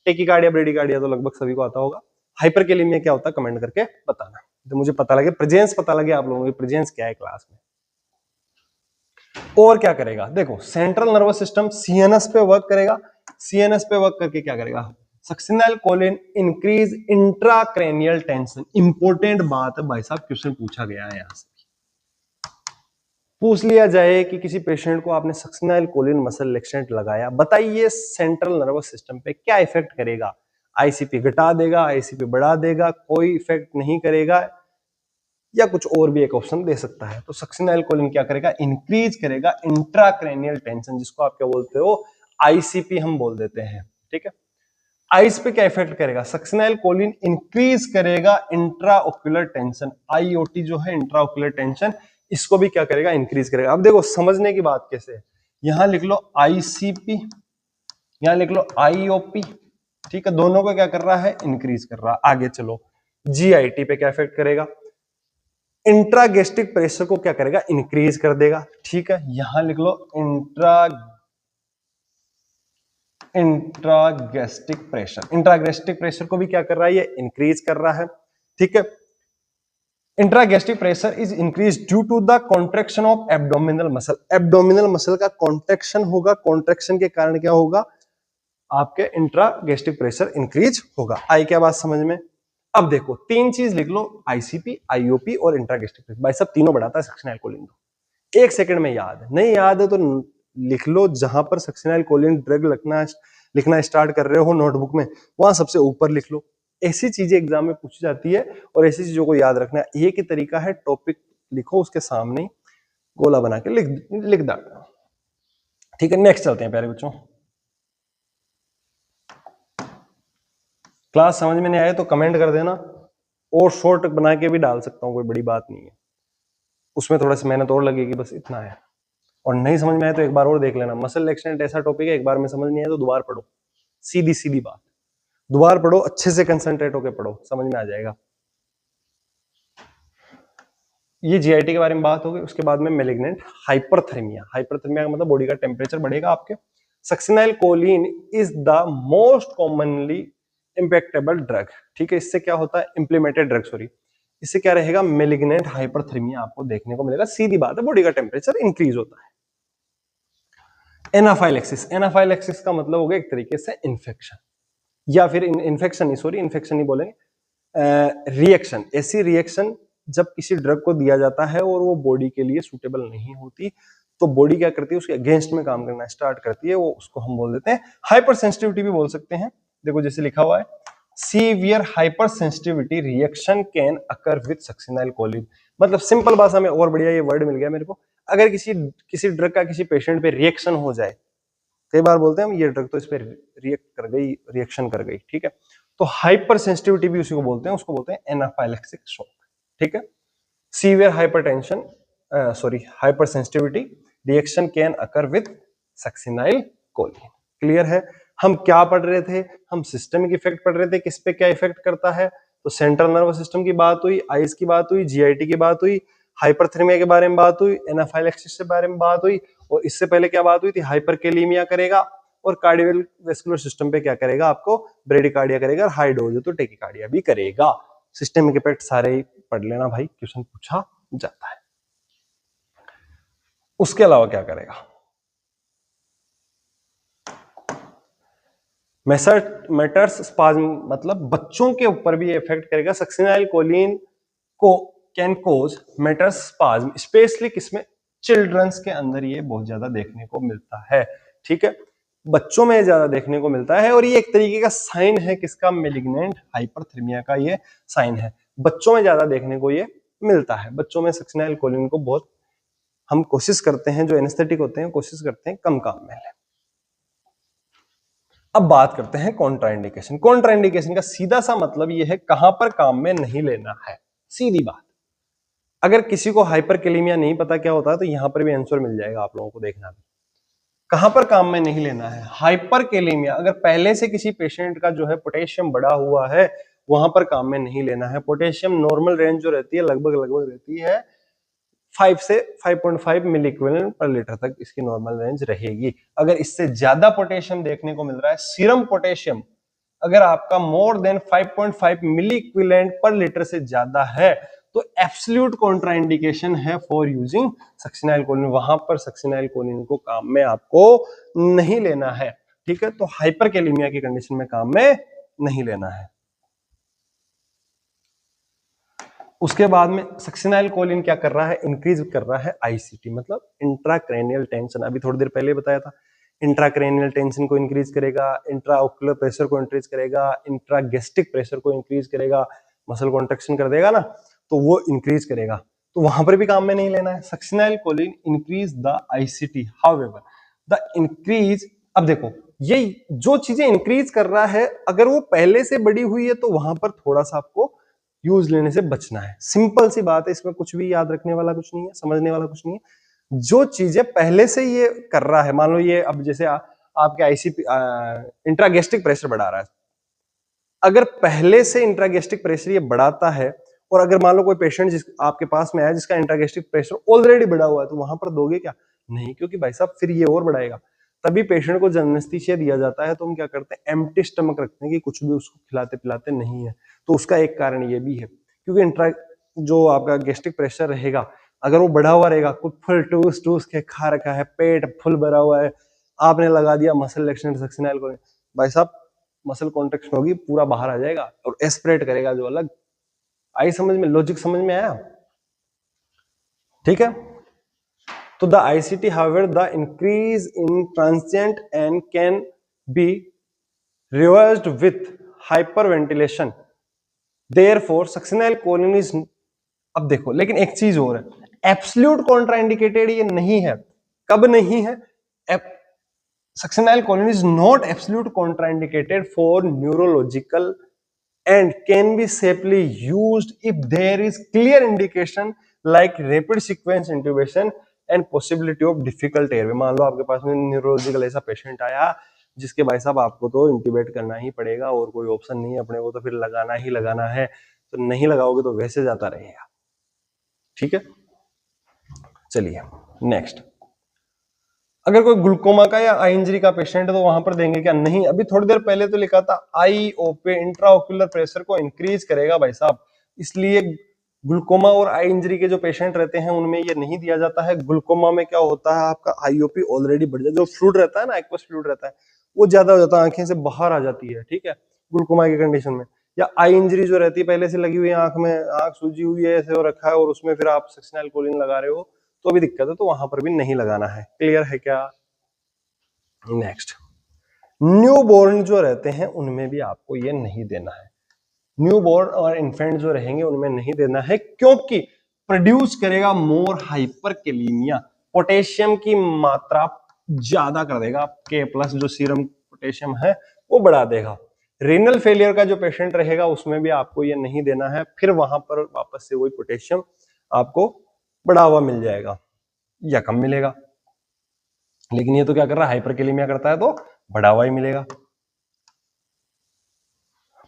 टेकिकार्डिया ब्रेडिकार्डिया तो लगभग सभी को आता होगा, हाइपरकेलेमिया क्या होता है कमेंट करके बताना, तो मुझे पता लगे, प्रेजेंस पता लगे आप लोगों की प्रेजेंस क्या है क्लास में। और क्या करेगा, देखो सेंट्रल नर्वस सिस्टम सीएनएस पे वर्क करेगा, सीएनएस पे वर्क करके क्या करेगा, succinylcholine increase intracranial tension. Important बात है भाई साहब, क्वेश्चन पूछा गया है यहां से, पूछ लिया जाए कि किसी पेशेंट को आपने सक्सिनल कोलिन मसल रिलैक्सेंट लगाया, बताइए सेंट्रल नर्वस सिस्टम पे क्या इफेक्ट करेगा, आईसीपी घटा देगा, आईसीपी बढ़ा देगा, कोई इफेक्ट नहीं करेगा, या कुछ और भी एक ऑप्शन दे सकता है। तो सक्सिनल कोलिन क्या करेगा, इंक्रीज करेगा इंट्राक्रेनियल टेंशन, जिसको आप क्या बोलते हो, आईसीपी हम बोल देते हैं, ठीक है। आइस पे क्या इफेक्ट करेगा, सक्सिनल कोलिन इंक्रीज करेगा इंट्राओक्यूलर टेंशन, आईओटी जो है इंट्राओक्यूलर टेंशन, इसको भी क्या करेगा, इंक्रीज करेगा। अब देखो समझने की बात कैसे है, यहां लिख लो आईसीपी, यहां लिख लो आईओपी, ठीक है, दोनों को क्या कर रहा है, इंक्रीज कर रहा है। आगे चलो, जीआईटी पे क्या इफेक्ट करेगा, इंट्रागैस्ट्रिक प्रेशर को क्या करेगा, इंक्रीज कर देगा, ठीक है, यहां लिख लो इंट्रागैस्ट्रिक प्रेशर, इंट्रागैस्ट्रिक प्रेशर को भी क्या कर रहा है, ये इंक्रीज कर रहा है, ठीक है। Intragastric pressure is increase due to the contraction of abdominal muscle, abdominal muscle का कॉन्ट्रैक्शन होगा, कॉन्ट्रैक्शन के कारण क्या होगा, आपके इंट्रागैस्ट्रिक प्रेशर इंक्रीज होगा। आई क्या बात समझ में। अब देखो तीन चीज लिख लो, आईसीपी, आईओपी और इंट्रागैस्ट्रिक प्रेशर, भाई सब तीनों बढ़ाता है सक्सिनल कोलिन को, एक सेकंड में याद है, नहीं याद है तो लिख लो, जहां पर सक्सिनल कोलिन ड्रग लिखना स्टार्ट कर रहे हो नोटबुक में, वहां सबसे ऊपर लिख लो। ऐसी चीजें एग्जाम में पूछी जाती है और ऐसी चीजों को याद रखना एक ही तरीका है, टॉपिक लिखो उसके सामने गोला बना के लिख दो, ठीक है। नेक्स्ट चलते हैं प्यारे बच्चों, क्लास समझ में नहीं आए तो कमेंट कर देना, और शॉर्ट बना के भी डाल सकता हूं, कोई बड़ी बात नहीं है, उसमें थोड़ा सी मेहनत और लगेगी, बस इतना है। और नहीं समझ में आए तो एक बार और देख लेना, मसल रिलैक्सेंट ऐसा टॉपिक है, एक बार में समझ नहीं आए तो दोबारा पढ़ो, सीधी सीधी बात, दोबारा पढ़ो, अच्छे से कंसंट्रेट होकर पढ़ो, समझ में आ जाएगा। ये जीआईटी के बारे में बात हो गई, उसके बाद में मैलिग्नेंट हाइपरथर्मिया, हाइपरथर्मिया का मतलब बॉडी का टेम्परेचर बढ़ेगा आपके। Succinyl choline is the most commonly injectable drug, ठीक है, इससे क्या होता है, इंप्लीमेंटेड ड्रग, सॉरी, इससे क्या रहेगा, मैलिग्नेंट हाइपरथर्मिया आपको देखने को मिलेगा, सीधी बात है, बॉडी का टेम्परेचर इंक्रीज होता है। एनाफाइलेक्सिस, एनाफाइलेक्सिस का मतलब हो गया एक तरीके से इन्फेक्शन, या फिर इन्फेक्शन नहीं, सॉरी इन्फेक्शन नहीं बोलेंगे, रिएक्शन, ऐसी रिएक्शन जब किसी ड्रग को दिया जाता है और वो बॉडी के लिए सूटेबल नहीं होती, तो बॉडी क्या करती है, उसके अगेंस्ट में काम करना स्टार्ट करती है, वो उसको हम बोल देते हैं हाइपर सेंसिटिविटी भी बोल सकते हैं। देखो जैसे लिखा हुआ है, severe hypersensitivity reaction can occur with succinylcholine, मतलब सिंपल भाषा में, और बढ़िया ये वर्ड मिल गया मेरे को, अगर किसी ड्रग का किसी पेशेंट पे रिएक्शन हो जाए, कई बार बोलते हैं हम ये ड्रग तो इस पे रिएक्ट कर गई, रिएक्शन कर गई, ठीक है, तो हाइपर सेंसिटिविटी भी उसी को बोलते हैं, उसको बोलते हैं एनाफाइलेक्सिक शॉक, ठीक है। Severe hypertension, sorry hypersensitivity reaction can occur with succinylcholine, clear है। हम क्या पढ़ रहे थे, हम सिस्टमिक इफेक्ट पढ़ रहे थे, किस पे क्या इफेक्ट करता है, तो सेंट्रल नर्वस सिस्टम की बात हुई, आइस की बात हुई, जीआईटी की बात हुई, हाइपरथर्मिया के बारे में बात हुई, एनाफाइलेक्सिस के बारे में बात हुई, और इससे पहले क्या बात हुई थी, हाइपरकेलेमिया करेगा, और कार्डियोवैस्कुलर सिस्टम पे क्या करेगा, आपको ब्रेडिकार्डिया करेगा, और हाई डोज तो टेकिकार्डिया भी करेगा। सिस्टमिक इफेक्ट सारे ही पढ़ लेना भाई, क्वेश्चन पूछा जाता है। उसके अलावा क्या करेगा, मेटर्स स्पाज्म, मतलब बच्चों के ऊपर भी इफेक्ट करेगा। सक्सिनाइल कोलिन को can cause masseter spasm, specially किसमें, चिल्ड्रंस के अंदर ये बहुत ज्यादा देखने को मिलता है, ठीक है, बच्चों में ज्यादा देखने को मिलता है, और ये एक तरीके का साइन है किसका, मैलिग्नेंट हाइपरथर्मिया का ये साइन है, बच्चों में ज्यादा देखने को ये मिलता है। बच्चों में सक्सिनाइल कोलिन को बहुत हम कोशिश करते हैं, जो एनेस्थेटिक होते हैं कोशिश करते हैं कम काम में ले। अब बात करते हैं कॉन्ट्राइंडिकेशन। कॉन्ट्राइंडिकेशन का सीधा सा मतलब यह है कहां पर काम में नहीं लेना है, सीधी बात। अगर किसी को हाइपरकेलेमिया नहीं पता क्या होता है तो यहां पर भी आंसर मिल जाएगा आप लोगों को, देखना भी कहां पर काम में नहीं लेना है। हाइपरकेलेमिया अगर पहले से किसी पेशेंट का जो है पोटेशियम बढ़ा हुआ है, वहां पर काम में नहीं लेना है। पोटेशियम नॉर्मल रेंज जो रहती है लगभग रहती है 5 से 5.5 मिली इक्विवेलेंट पर लीटर तक इसकी नॉर्मल रेंज रहेगी। अगर इससे ज्यादा पोटेशियम देखने को मिल रहा है, सीरम पोटेशियम अगर आपका मोर देन 5.5 मिली इक्विवेलेंट पर लीटर से ज्यादा है तो एब्सोल्यूट कॉन्ट्राइंडिकेशन है फॉर यूजिंग सक्सिनाइलकोलिन। वहां पर सक्सिनाइलकोलिन को काम में आपको नहीं लेना है, ठीक है। तो हाइपरकैलेमिया की कंडीशन में काम में नहीं लेना है। उसके बाद में सक्सिनाइलकोलिन क्या कर रहा है, इंक्रीज कर रहा है आईसीटी, मतलब इंट्राक्रैनियल टेंशन। अभी थोड़ी देर पहले बताया था, इंट्राक्रैनियल टेंशन को इंक्रीज करेगा, इंट्राओकुलर प्रेशर को इंक्रीज करेगा, इंट्रागैस्ट्रिक प्रेशर को इंक्रीज करेगा, मसल कॉन्ट्रैक्शन कर देगा ना, तो वो इंक्रीज करेगा। तो वहां पर भी काम में नहीं लेना है। Succinylcholine increase the ICT, however the increase, अब देखो ये जो चीजें इंक्रीज कर रहा है अगर वो पहले से बड़ी हुई है तो वहां पर थोड़ा सा आपको यूज लेने से बचना है। सिंपल सी बात है, इसमें कुछ भी याद रखने वाला कुछ नहीं है, समझने वाला कुछ नहीं है। जो चीजें पहले से ये कर रहा है, मान लो ये अब जैसे आपके आईसीपी इंट्रागैस्ट्रिक प्रेशर बढ़ा रहा है, अगर पहले से इंट्रागैस्ट्रिक प्रेशर ये बढ़ाता है और अगर मान लो कोई पेशेंट जिस आपके पास में आया जिसका इंट्रागैस्ट्रिक प्रेशर ऑलरेडी बढ़ा हुआ है तो वहां पर दोगे क्या? नहीं, क्योंकि भाई साहब फिर ये और बढ़ाएगा। तभी पेशेंट को जब एनेस्थीसिया दिया जाता है तो हम क्या करते हैं, एम्प्टी स्टमक रखते हैं कि कुछ भी उसको खिलाते पिलाते नहीं है। तो उसका एक कारण ये भी है, क्योंकि इंट्रा जो आपका गैस्ट्रिक प्रेशर रहेगा अगर वो बढ़ा हुआ रहेगा, कुछ फुल टूस टूस के खा रखा है, पेट फुल भरा हुआ है, आपने लगा दिया मसल रिलैक्सेंट सक्सिनाइलकोलिन, भाई साहब मसल कॉन्ट्रैक्शन होगी, पूरा बाहर आ जाएगा और एस्पिरेट करेगा जो अलग। आई समझ में, लॉजिक समझ में आया? ठीक है। तो the ICT however the increase in transient and can be reversed with hyperventilation, therefore succinylcholine is, अब देखो लेकिन एक चीज और है, एब्सोल्यूट कॉन्ट्राइंडिकेटेड ये नहीं है। कब नहीं है? Succinylcholine is not absolute contraindicated for neurological and can be safely used if there is clear indication like rapid sequence intubation and possibility of difficult airway। मान लो आपके पास में न्यूरोलॉजिकल ऐसा पेशेंट आया जिसके भाई साहब आपको तो इंट्यूबेट करना ही पड़ेगा और कोई ऑप्शन नहीं है अपने को, तो फिर लगाना ही लगाना है, तो नहीं लगाओगे तो वैसे जाता रहेगा। ठीक है, चलिए नेक्स्ट। अगर कोई ग्लूकोमा का या आई इंजरी का पेशेंट है तो वहां पर देंगे क्या? नहीं, अभी थोड़ी देर पहले तो लिखा था आईओपी इंट्राओक्यूलर प्रेशर को इंक्रीज करेगा भाई साहब, इसलिए ग्लूकोमा और आई इंजरी के जो पेशेंट रहते हैं उनमें ये नहीं दिया जाता है। ग्लूकोमा में क्या होता है, आपका आईओपी ऑलरेडी बढ़ जाता है, जो फ्लूइड रहता है ना, एक्वस फ्लूइड रहता है, वो ज्यादा हो जाता है, आंखें से बाहर आ जाती है। ठीक है, ग्लूकोमा की कंडीशन में। या आई इंजरी जो रहती है पहले से लगी हुई है आंख में, आंख सूजी हुई है, ऐसे हो रखा है और उसमें फिर आप सक्सिनाइलकोलिन लगा रहे हो तो भी दिक्कत है, तो वहां पर भी नहीं लगाना है। क्लियर है क्या? नेक्स्ट, न्यूबॉर्न जो रहते हैं उनमें भी आपको ये नहीं देना है। न्यूबॉर्न और इन्फेंट जो रहेंगे उनमें नहीं देना है, क्योंकि प्रोड्यूस करेगा मोर हाइपरकैलेमिया, पोटेशियम की मात्रा ज्यादा कर देगा, के प्लस जो सीरम पोटेशियम है वो बढ़ा देगा। रीनल फेलियर का जो पेशेंट रहेगा उसमें भी आपको ये नहीं देना है, फिर वहां पर वापस से वही पोटेशियम आपको बढ़ा हुआ मिल जाएगा या कम मिलेगा। लेकिन ये तो क्या कर रहा है, हाइपरकैलेमिया करता है तो बढ़ा हुआ ही मिलेगा।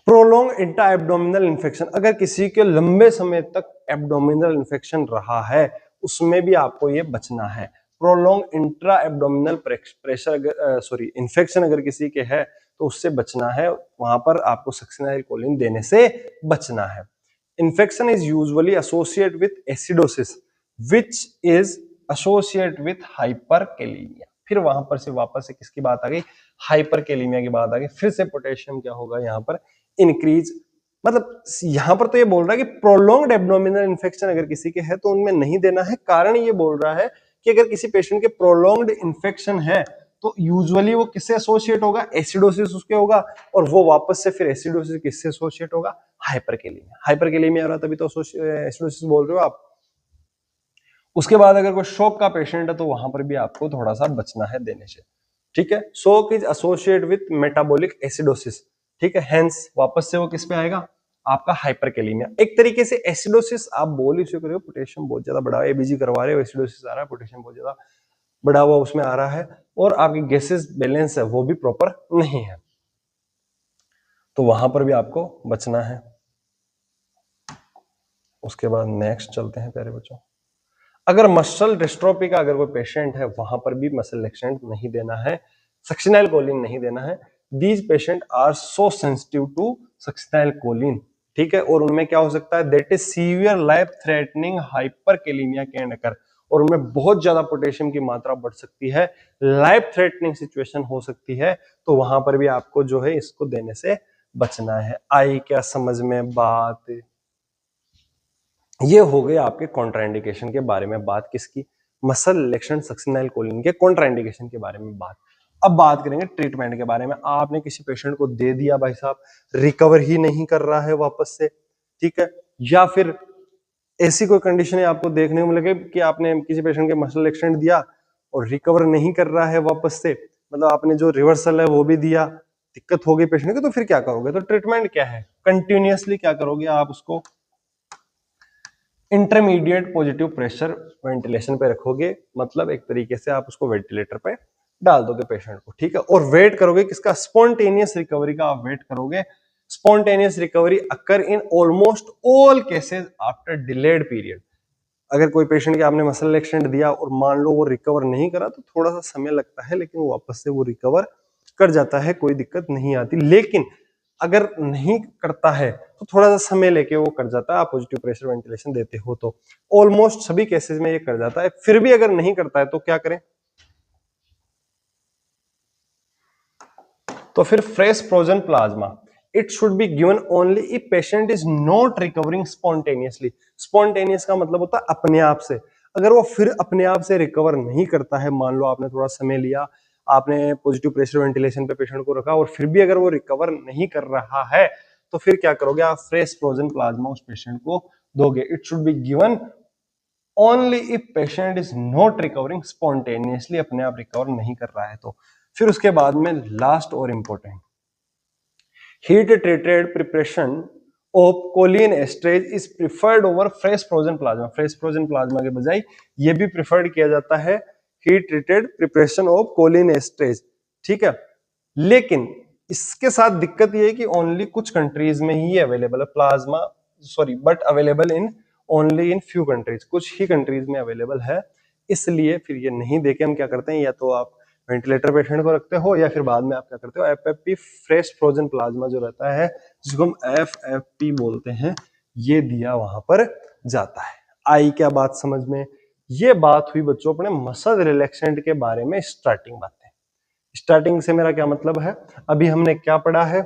प्रोलॉन्ग इंट्रा एब्डोमिनल इन्फेक्शन, अगर किसी के लंबे समय तक एब्डोमिनल इन्फेक्शन रहा है उसमें भी आपको ये बचना है। Prolong intra abdominal pressure sorry infection अगर किसी के है तो उससे बचना है, वहां पर आपको सक्सिनाइलकोलिन देने से बचना है। Infection is usually associate with acidosis which is associate with hyperkalaemia. फिर वहां पर से वापस से किसकी बात आ गई, हाइपरकैलेमिया की बात आ गई। फिर से पोटेशियम क्या होगा यहाँ पर, इंक्रीज। मतलब यहां पर तो ये बोल रहा है कि प्रोलॉन्ग्ड एब्डोमिनल इन्फेक्शन अगर किसी के है तो उनमें नहीं देना है। कारण ये बोल रहा है कि अगर किसी पेशेंट के प्रोलॉन्ग्ड इन्फेक्शन है तो यूजुअली वो किससे एसोसिएट होगा, एसिडोसिस उसके होगा, और वो वापस से फिर एसिडोसिस किससे एसोसिएट होगा, हाइपरकैलेमिया। हाइपरकैलेमिया आ रहा तभी तो एसिडोसिस बोल रहे हो आप। उसके बाद अगर कोई शॉक का पेशेंट है तो वहां पर भी आपको थोड़ा सा बचना है देने से। ठीक है, shock is associate with metabolic acidosis. ठीक है, हेंस वापस से वो किस पे आएगा, आपका हाइपरकैलेमिया। एक तरीके से एसिडोसिस आप बोल ही सकते हो, पोटेशियम बहुत ज्यादा बढ़ा है, एबीजी करवा रहे हो, एसिडोसिस आ रहा है, पोटेशियम बहुत ज्यादा बढ़ा हुआ उसमें आ रहा है, और आपकी गैसेस बैलेंस है वो भी प्रॉपर नहीं है, तो वहां पर भी आपको बचना है। उसके बाद नेक्स्ट चलते हैं प्यारे बच्चों। अगर मसल डिस्ट्रोफी का अगर कोई पेशेंट है वहां पर भी मसल रिलैक्सेंट नहीं देना है, सक्सिनाइल कोलिन नहीं देना है। These patient are so sensitive to succinylcholine, ठीक है, और उनमें क्या हो सकता है, that is severe life threatening hyperkalaemia can occur, और उनमें बहुत ज्यादा पोटेशियम की मात्रा बढ़ सकती है, लाइफ थ्रेटनिंग सिचुएशन हो सकती है, तो वहां पर भी आपको जो है इसको देने से बचना है। आई क्या समझ में बात? ये हो गए आपके कॉन्ट्राइंडिकेशन के बारे में बात, किसकी, मसल रिलैक्सेंट सक्सिनाइल कोलिन के कॉन्ट्राइंडिकेशन के बारे में बात। अब बात करेंगे ट्रीटमेंट के बारे में। आपने किसी पेशेंट को दे दिया, भाई साहब रिकवर ही नहीं कर रहा है वापस से, ठीक है, या फिर ऐसी कोई कंडीशन है आपको देखने को मिलेगी कि आपने किसी पेशेंट के मसल रिलैक्सेंट दिया और रिकवर नहीं कर रहा है वापस से, मतलब आपने जो रिवर्सल है वो भी दिया, दिक्कत हो गई पेशेंट की, तो फिर क्या करोगे? तो ट्रीटमेंट क्या है, कंटिन्यूअसली क्या करोगे आप उसको इंटरमीडिएट पॉजिटिव प्रेशर वेंटिलेशन पे रखोगे, मतलब एक तरीके से आप उसको वेंटिलेटर पे डाल दोगे पेशेंट को, ठीक है, और वेट करोगे किसका, स्पॉन्टेनियस रिकवरी का आप वेट करोगे। Spontaneous recovery occur in almost all cases after delayed period. अगर कोई पेशेंट के आपने मसल रिलैक्सेंट दिया और मान लो वो रिकवर नहीं करा, तो थोड़ा सा समय लगता है, लेकिन वो वापस से वो रिकवर कर जाता है, कोई दिक्कत नहीं आती। लेकिन अगर नहीं करता है तो थोड़ा सा समय लेके वो कर जाता है, आप पॉजिटिव प्रेशर वेंटिलेशन देते हो तो ऑलमोस्ट सभी केसेस में ये कर जाता है। फिर भी अगर नहीं करता है तो क्या करें? तो फिर fresh frozen plasma, it should be given only if patient is not recovering spontaneously. Spontaneous का मतलब होता है अपने आप से। अगर वो फिर अपने आप से रिकवर नहीं करता है, मान लो आपने थोड़ा समय लिया, आपने पॉजिटिव प्रेशर वेंटिलेशन पे पेशेंट को रखा और फिर भी अगर वो रिकवर नहीं कर रहा है, तो फिर क्या करोगे आप? फ्रेश फ्रोजन प्लाज्मा उस पेशेंट को दोगे। It should be given only if patient is not recovering spontaneously, अपने आप रिकवर नहीं कर रहा है तो। फिर उसके बाद में लास्ट और important, heat treated preparation of cholinesterase is preferred over fresh frozen plasma. Fresh frozen plasma के बजाय ये भी प्रिफर्ड किया जाता है, heat treated preparation of choline esterase, ठीक है। लेकिन इसके साथ दिक्कत ये है कि ओनली कुछ कंट्रीज में ही अवेलेबल है plasma, sorry, but available in only in few countries, कुछ ही कंट्रीज में अवेलेबल है। इसलिए फिर ये नहीं देके हम क्या करते हैं, या तो आप वेंटिलेटर पेशेंट को रखते हो, या फिर बाद में आप क्या करते हो, एफएफपी फ्रेश फ्रोजन प्लाज्मा जो रहता है, जिसको हम एफएफपी बोलते हैं, ये दिया वहां पर जाता है। आई क्या बात समझ में? ये बात हुई बच्चों अपने मसल रिलैक्सेंट के बारे में स्टार्टिंग बातें। स्टार्टिंग से मेरा क्या मतलब है, अभी हमने क्या पढ़ा है,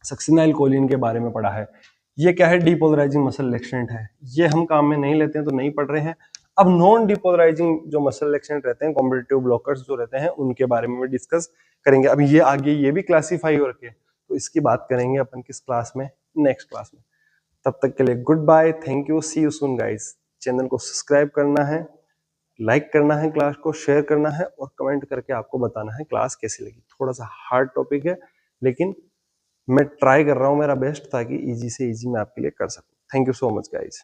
सक्सिनाइल कोलिन के बारे में पढ़ा है। ये क्या है, डीपोलराइजिंग मसल रिलैक्सेंट है, ये हम काम में नहीं लेते हैं तो नहीं पढ़ रहे हैं। अब नॉन डिपोलराइजिंग जो मसल रिलैक्सेंट रहते हैं, कॉम्पिटिटिव ब्लॉकर्स जो रहते हैं, उनके बारे में भी डिस्कस करेंगे। अब ये आगे ये भी क्लासीफाई हो रखे, तो इसकी बात करेंगे अपन किस क्लास में, नेक्स्ट क्लास में। तब तक के लिए goodbye, thank you, see you soon guys. Channel को सब्सक्राइब करना है, लाइक करना है, क्लास को शेयर करना है, और कमेंट करके आपको बताना है क्लास कैसी लगी। थोड़ा सा हार्ड टॉपिक है, लेकिन मैं ट्राई कर रहा हूं मेरा बेस्ट ताकि इजी से इजी मैं आपके लिए कर सकूं। Thank you so much guys.